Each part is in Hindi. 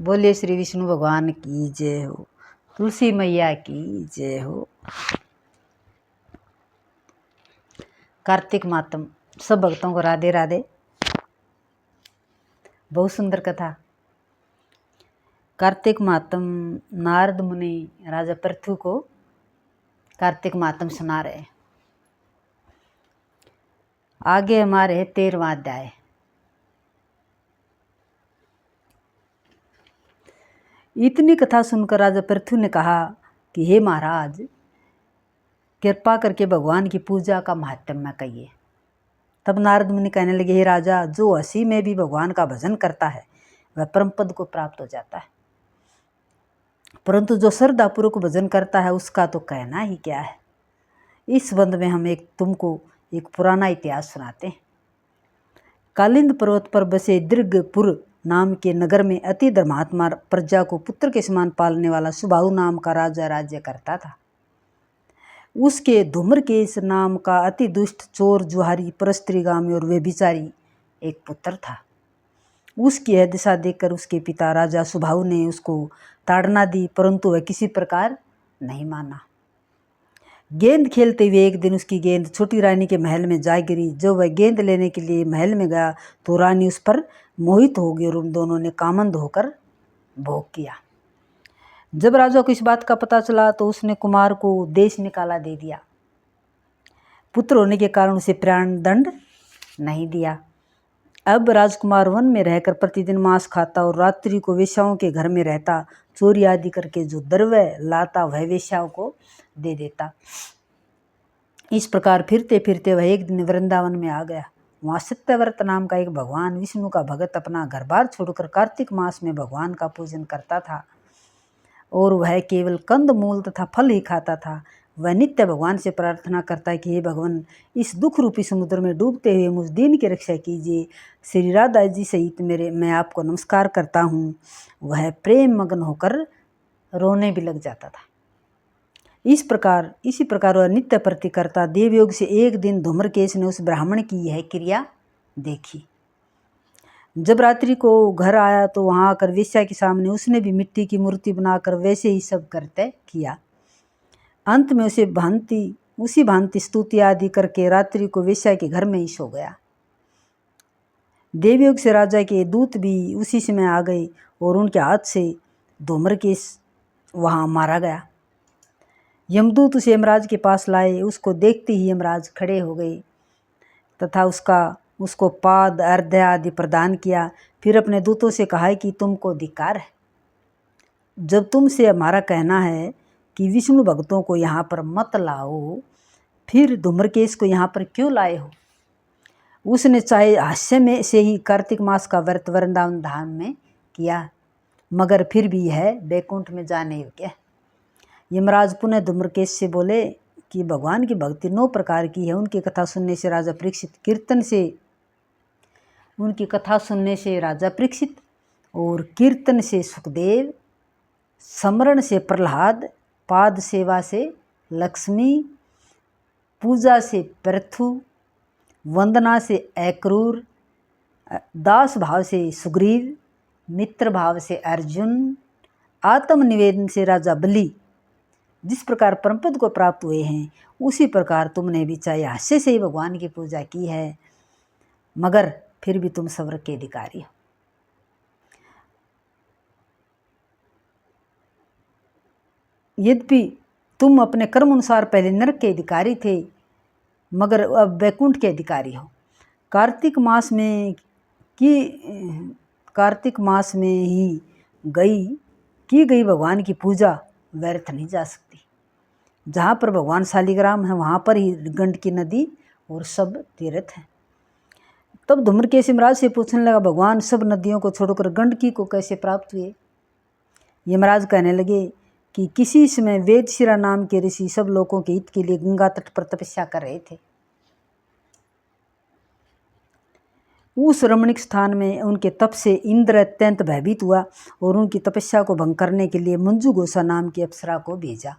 बोलिए श्री विष्णु भगवान की जय हो, तुलसी मैया की जय हो। कार्तिक मातम सब भक्तों को राधे राधे। बहुत सुंदर कथा। कार्तिक मातम नारद मुनि राजा पृथु को कार्तिक मातम सुना रहे। आगे हमारे 13वां अध्याय। इतनी कथा सुनकर राजा पृथु ने कहा कि हे महाराज, कृपा करके भगवान की पूजा का महात्म्य कहिए। तब नारद मुनि कहने लगे, हे राजा, जो हंसी में भी भगवान का भजन करता है वह परम पद को प्राप्त हो जाता है, परंतु जो श्रद्धापूर्वक भजन करता है उसका तो कहना ही क्या है। इस संबंध में हम तुमको एक पुराना इतिहास सुनाते हैं। कालिंद पर्वत पर बसे दीर्घपुर नाम के नगर में अति धर्मात्मा प्रजा को पुत्र के समान पालने वाला सुबाहु नाम का राजा राज्य करता था। उसके धूम्रकेश नाम का अति दुष्ट चोर जुहारी परस्त्रीगामी और व्यभिचारी एक पुत्र था। उसकी यह दिशा देखकर उसके पिता राजा सुबाहु ने उसको ताड़ना दी, परंतु वह किसी प्रकार नहीं माना। गेंद खेलते हुए एक दिन उसकी गेंद छोटी रानी के महल में जा गिरी। जब वह गेंद लेने के लिए महल में गया तो रानी उस पर मोहित हो गई और उन दोनों ने कामंद होकर भोग किया। जब राजा को इस बात का पता चला तो उसने कुमार को देश निकाला दे दिया। पुत्र होने के कारण उसे प्राण दंड नहीं दिया। अब राजकुमार वन में रहकर प्रतिदिन मांस खाता और रात्रि को वेश्याओं के घर में रहता। चोरी आदि करके जो द्रव्य लाता वह वेश्याओं को दे देता। इस प्रकार फिरते फिरते वह एक दिन वृंदावन में आ गया। वहाँ सत्यव्रत नाम का एक भगवान विष्णु का भगत अपना घर बार छोड़कर कार्तिक मास में भगवान का पूजन करता था और वह केवल कंद मूल तथा फल ही खाता था। वह नित्य भगवान से प्रार्थना करता कि हे भगवान, इस दुख रूपी समुद्र में डूबते हुए मुझ दीन की रक्षा कीजिए। श्री राधा जी सहित मैं आपको नमस्कार करता हूँ। वह प्रेम मग्न होकर रोने भी लग जाता था। इसी प्रकार वह नित्य प्रति करता। देवयोग से एक दिन धूम्रकेश ने उस ब्राह्मण की यह क्रिया देखी। जब रात्रि को घर आया तो वहां आकर वेश्या के सामने उसने भी मिट्टी की मूर्ति बनाकर वैसे ही सब करते किया। अंत में उसी भांति स्तुति आदि करके रात्रि को वेश्या के घर में ही सो गया। देवयोग से राजा के दूत भी उसी समय आ गए और उनके हाथ से धूम्रकेश वहां मारा गया। यमदूत उसे यमराज के पास लाए। उसको देखते ही यमराज खड़े हो गए तथा उसको पाद अर्घ्य आदि प्रदान किया। फिर अपने दूतों से कहा कि तुमको धिक्कार है। जब तुमसे हमारा कहना है कि विष्णु भक्तों को यहाँ पर मत लाओ, फिर धूम्रकेश को यहाँ पर क्यों लाए हो। उसने चाहे हास्य में से ही कार्तिक मास का व्रत वृंदावन धाम में किया, मगर फिर भी यह बैकुंठ में जाने योग्य है। यमराज पुनः धूम्रकेश से बोले कि भगवान की भक्ति 9 प्रकार की है। उनकी कथा सुनने से राजा परीक्षित और कीर्तन से सुखदेव, स्मरण से प्रहलाद, पाद सेवा से लक्ष्मी, पूजा से पृथु, वंदना से अक्रूर, दास भाव से सुग्रीव, मित्र भाव से अर्जुन, आत्मनिवेदन से राजा बलि जिस प्रकार परमपद को प्राप्त हुए हैं, उसी प्रकार तुमने भी चाहे हास्य से ही भगवान की पूजा की है, मगर फिर भी तुम स्वर्ग के अधिकारी हो। यद्यपि तुम अपने कर्म अनुसार पहले नरक के अधिकारी थे, मगर अब वैकुंठ के अधिकारी हो। कार्तिक मास में ही की गई भगवान की पूजा व्यर्थ नहीं जा सकती। जहाँ पर भगवान शालिग्राम है वहाँ पर ही गंडकी नदी और सब तीर्थ हैं। तब धूम्रकेश यमराज से पूछने लगा, भगवान सब नदियों को छोड़कर गंडकी को कैसे प्राप्त हुए। यमराज कहने लगे कि किसी समय वेदशिरा नाम के ऋषि सब लोगों के हित के लिए गंगा तट पर तपस्या कर रहे थे। उस रमणीक स्थान में उनके तप से इंद्र अत्यंत भयभीत हुआ और उनकी तपस्या को भंग करने के लिए मंजू गोसा नाम की अप्सरा को भेजा।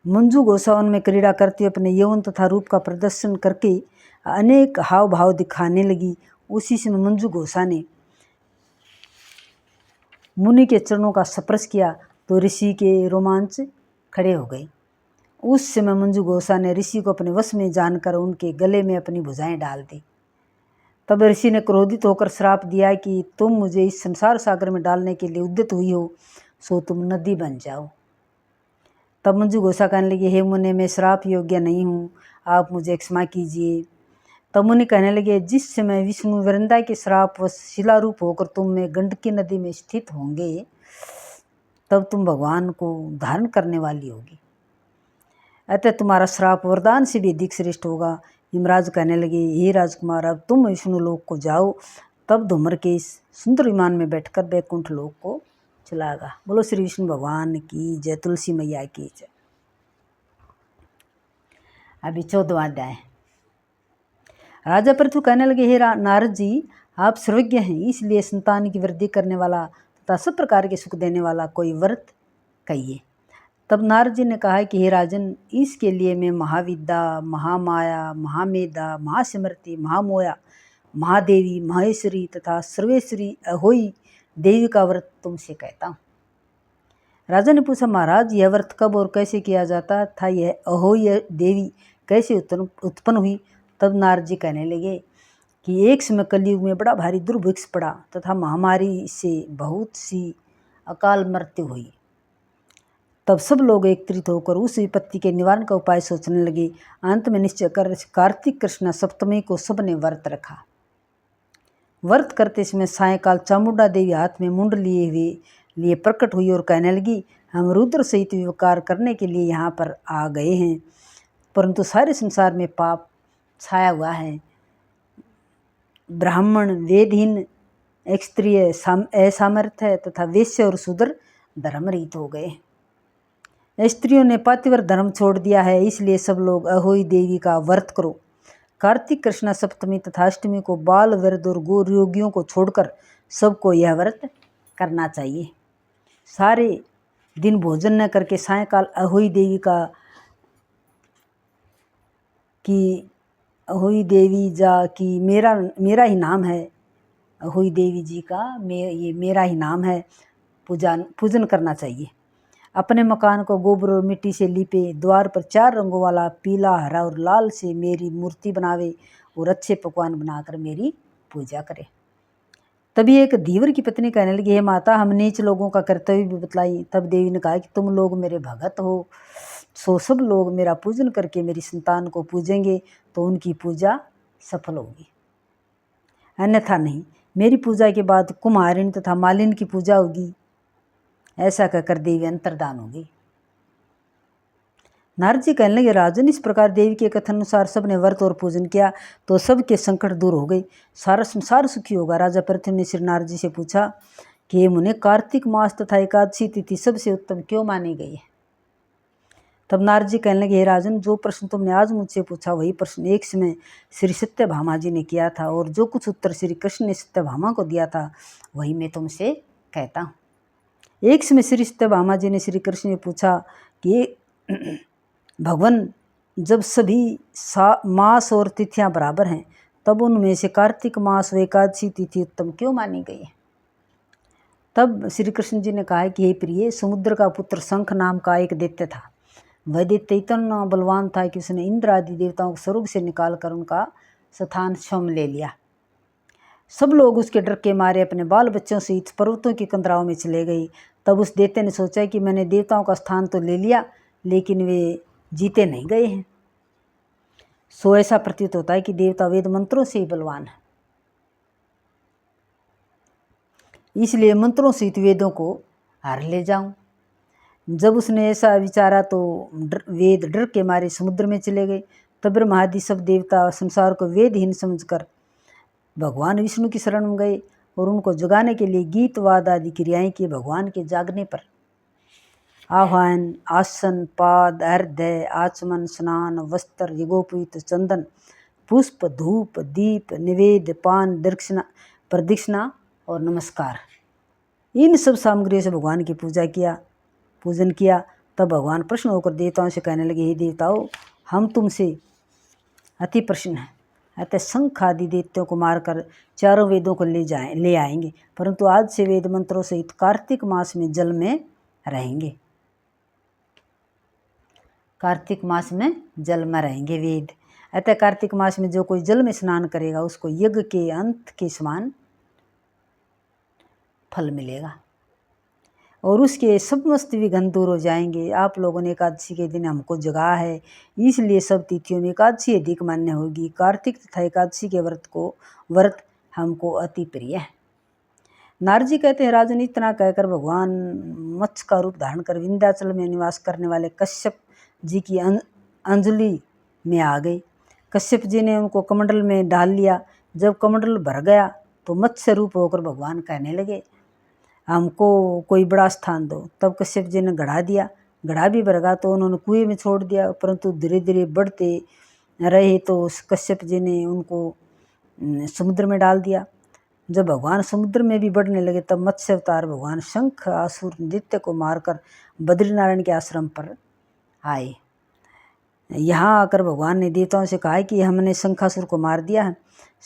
मंजू गोसा उनमें क्रीड़ा करती अपने यौवन तथा रूप का प्रदर्शन करके अनेक हाव भाव दिखाने लगी। उसी समय मंजू गोसा ने मुनि के चरणों का स्पर्श किया तो ऋषि के रोमांच खड़े हो गए। उस समय मंजू गोसा ने ऋषि को अपने वश में जानकर उनके गले में अपनी भुजाएं डाल दी। तब ऋषि ने क्रोधित होकर श्राप दिया कि तुम मुझे इस संसार सागर में डालने के लिए उद्यत हुई हो, सो तुम नदी बन जाओ। तब मंजू गोसा कहने लगे, हे मुनि, मैं श्राप योग्य नहीं हूँ, आप मुझे क्षमा कीजिए। तब मुनि कहने लगे, जिस समय विष्णु वृंदा के श्राप व शिलारूप होकर तुम में गंडकी नदी में स्थित होंगे, तब तुम भगवान को धारण करने वाली होगी, अतः तुम्हारा श्राप वरदान से भी अधिक श्रेष्ठ होगा। यमराज कहने लगे, हे राजकुमार, अब तुम विष्णु लोक को जाओ। तब धूमर के इस सुंदर विमान में बैठकर बैकुंठ लोक को चलागा। बोलो श्री विष्णु भगवान की जय, तुलसी मैया की जय। अभी 14वां अध्याय। राजा पृथु कहने लगे, हे नारद जी, आप सर्वज्ञ हैं, इसलिए संतान की वृद्धि करने वाला तथा सब प्रकार के सुख देने वाला कोई व्रत कहिए। तब नारद जी ने कहा कि हे राजन, इसके लिए मैं महाविद्या, महामाया, महामेधा, महासिमृति, महामोया, महादेवी, महेश्वरी तथा सर्वेश्वरी अहोई देवी का व्रत तुमसे कहता हूँ। राजा ने पूछा, महाराज, यह व्रत कब और कैसे किया जाता था? यह अहोई देवी कैसे उत्पन्न हुई? तब नारद जी कहने लगे कि एक समय कलयुग में बड़ा भारी दुर्भिक्ष पड़ा तथा महामारी से बहुत सी अकाल मृत्यु हुई। तब सब लोग एकत्रित होकर उस विपत्ति के निवारण का उपाय सोचने लगे। अंत में निश्चय कर कार्तिक कृष्ण सप्तमी को सबने व्रत रखा। व्रत करते समय सायंकाल चामुंडा देवी हाथ में मुंड लिए प्रकट हुई और कहने लगी, हम रुद्र सहित विवकार करने के लिए यहाँ पर आ गए हैं, परंतु सारे संसार में पाप छाया हुआ है। ब्राह्मण, वेदहीन, क्षत्रिय असामर्थ्य तथा वेश्य और शूद्र धर्मरहित हो गए। स्त्रियों ने पातिव्रत धर्म छोड़ दिया है, इसलिए सब लोग अहोई देवी का व्रत करो। कार्तिक कृष्ण सप्तमी तथा अष्टमी को बाल, वृद्ध और गो रोगियों को छोड़कर सबको यह व्रत करना चाहिए। सारे दिन भोजन न करके सायंकाल अहोई देवी की मेरा ही नाम है, अहोई देवी जी का ये मेरा ही नाम है, पूजन करना चाहिए। अपने मकान को गोबर और मिट्टी से लीपे, द्वार पर 4 रंगों वाला पीला, हरा और लाल से मेरी मूर्ति बनावे और अच्छे पकवान बनाकर मेरी पूजा करे। तभी एक धीवर की पत्नी कहने लगी, हे माता, हम नीच लोगों का कर्तव्य भी बतलाई। तब देवी ने कहा कि तुम लोग मेरे भगत हो, सो सब लोग मेरा पूजन करके मेरी संतान को पूजेंगे तो उनकी पूजा सफल होगी, अन्यथा नहीं। मेरी पूजा के बाद कुम्हारिन तथा मालिन की पूजा होगी। ऐसा कहकर देवी अंतर्धान होगी। नारद जी कहने लगे, राजन, इस प्रकार देवी के कथन अनुसार सबने व्रत और पूजन किया तो सबके संकट दूर हो गए, सारा संसार सुखी होगा। राजा पृथु ने श्री नारद जी से पूछा कि हे मुने, कार्तिक मास तथा एकादशी तिथि सबसे उत्तम क्यों मानी गई है? तब नारद जी कहने लगे, हे राजन, जो प्रश्न तुमने आज मुझसे पूछा वही प्रश्न एक समय श्री सत्यभामा जी ने किया था, और जो कुछ उत्तर श्री कृष्ण ने सत्यभामा को दिया था वही मैं तुमसे कहता हूँ। एक समय श्री सत्यभामा जी ने श्री कृष्ण ने पूछा कि भगवान, जब सभी मास और तिथियां बराबर हैं तब उनमें से कार्तिक मास व एकादशी तिथि उत्तम क्यों मानी गई है? तब श्री कृष्ण जी ने कहा कि हे प्रिय, समुद्र का पुत्र शंख नाम का एक दैत्य था। वह दैत्य इतना बलवान था कि उसने इंद्र आदि देवताओं को स्वर्ग से निकालकर उनका स्थान स्वयं ले लिया। सब लोग उसके डर के मारे अपने बाल बच्चों से इस पर्वतों की कंदराओं में चले गए। तब उस दैत्य ने सोचा कि मैंने देवताओं का स्थान तो ले लिया, लेकिन वे जीते नहीं गए हैं। सो ऐसा प्रतीत होता है कि देवता वेद मंत्रों से ही बलवान है, इसलिए मंत्रों से वेदों को हार ले जाऊं। जब उसने ऐसा विचारा तो वेद डर के मारे समुद्र में चले गए। तब ब्रह्मादि सब देवता संसार को वेदहीन समझकर भगवान विष्णु की शरण में गए और उनको जगाने के लिए गीत वाद आदि क्रियाएं की। भगवान के जागने पर आह्वान, आसन, पाद, हृदय, आचमन, स्नान, वस्त्र, यज्ञोपवीत, चंदन, पुष्प, धूप, दीप, निवेद, पान, प्रदक्षिणा और नमस्कार, इन सब सामग्रियों से भगवान की पूजन किया। तब भगवान प्रसन्न होकर देवताओं से कहने लगे, हे देवताओं, हम तुमसे अति प्रसन्न हैं। अतः शंख आदि दैत्यों को मारकर चारों वेदों को ले आएंगे, परंतु आज से वेद मंत्रों सहित कार्तिक मास में जल में रहेंगे। कार्तिक मास में जल में रहेंगे वेद। अतः कार्तिक मास में जो कोई जल में स्नान करेगा उसको यज्ञ के अंत के समान फल मिलेगा और उसके समस्त विघ्न दूर हो जाएंगे। आप लोगों ने एकादशी के दिन हमको जगा है, इसलिए सब तिथियों में एकादशी अधिक मान्य होगी। कार्तिक तथा एकादशी के व्रत हमको अति प्रिय है। नारद जी कहते हैं, राजन इतना कहकर भगवान मत्स्य का रूप धारण कर विंध्याचल में निवास करने वाले कश्यप जी की अंजलि में आ गए। कश्यप जी ने उनको कमंडल में डाल लिया। जब कमंडल भर गया तो मत्स्य रूप होकर भगवान कहने लगे, हमको कोई बड़ा स्थान दो। तब कश्यप जी ने गढ़ा दिया, गढ़ा भी भर गया तो उन्होंने कुएं में छोड़ दिया, परंतु धीरे धीरे बढ़ते रहे तो कश्यप जी ने उनको समुद्र में डाल दिया। जब भगवान समुद्र में भी बढ़ने लगे तब मत्स्य अवतार भगवान शंख असुर नृत्य को मारकर बद्रीनारायण के आश्रम पर आए। यहाँ आकर भगवान ने देवताओं से कहा कि हमने शंखासुर को मार दिया है।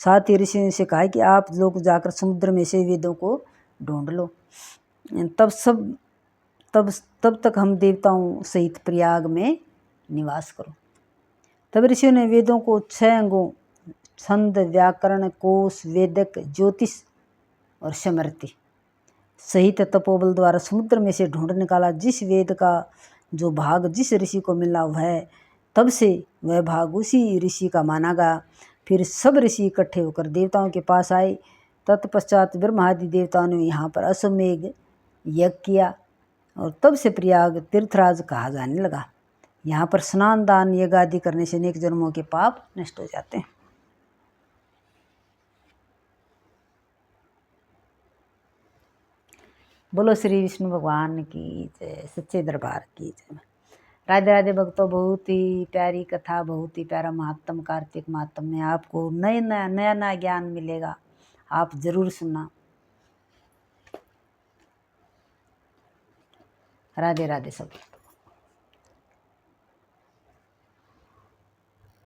साथ ही ऋषियों से कहा कि आप लोग जाकर समुद्र में से वेदों को ढूंढ लो। तब तक हम देवताओं सहित प्रयाग में निवास करो। तब ऋषियों ने वेदों को 6 अंगों छंद, व्याकरण, कोश, वेदक, ज्योतिष और स्मृति सहित तपोबल द्वारा समुद्र में से ढूंढ निकाला। जिस वेद का जो भाग जिस ऋषि को मिला वह तब से वह भाग उसी ऋषि का माना गया। फिर सब ऋषि इकट्ठे होकर देवताओं के पास आए। तत्पश्चात ब्रह्मादि देवताओं ने यहाँ पर अश्वमेघ यज्ञ किया और तब से प्रयाग तीर्थराज कहा जाने लगा। यहाँ पर स्नान, दान, यज्ञ आदि करने से अनेक जन्मों के पाप नष्ट हो जाते हैं। बोलो श्री विष्णु भगवान की जय, सच्चे दरबार की जय। राधे राधे भक्तों, बहुत ही प्यारी कथा, बहुत ही प्यारा महात्म, कार्तिक महात्म में आपको नया ज्ञान मिलेगा। आप जरूर सुनना। राधे राधे सब।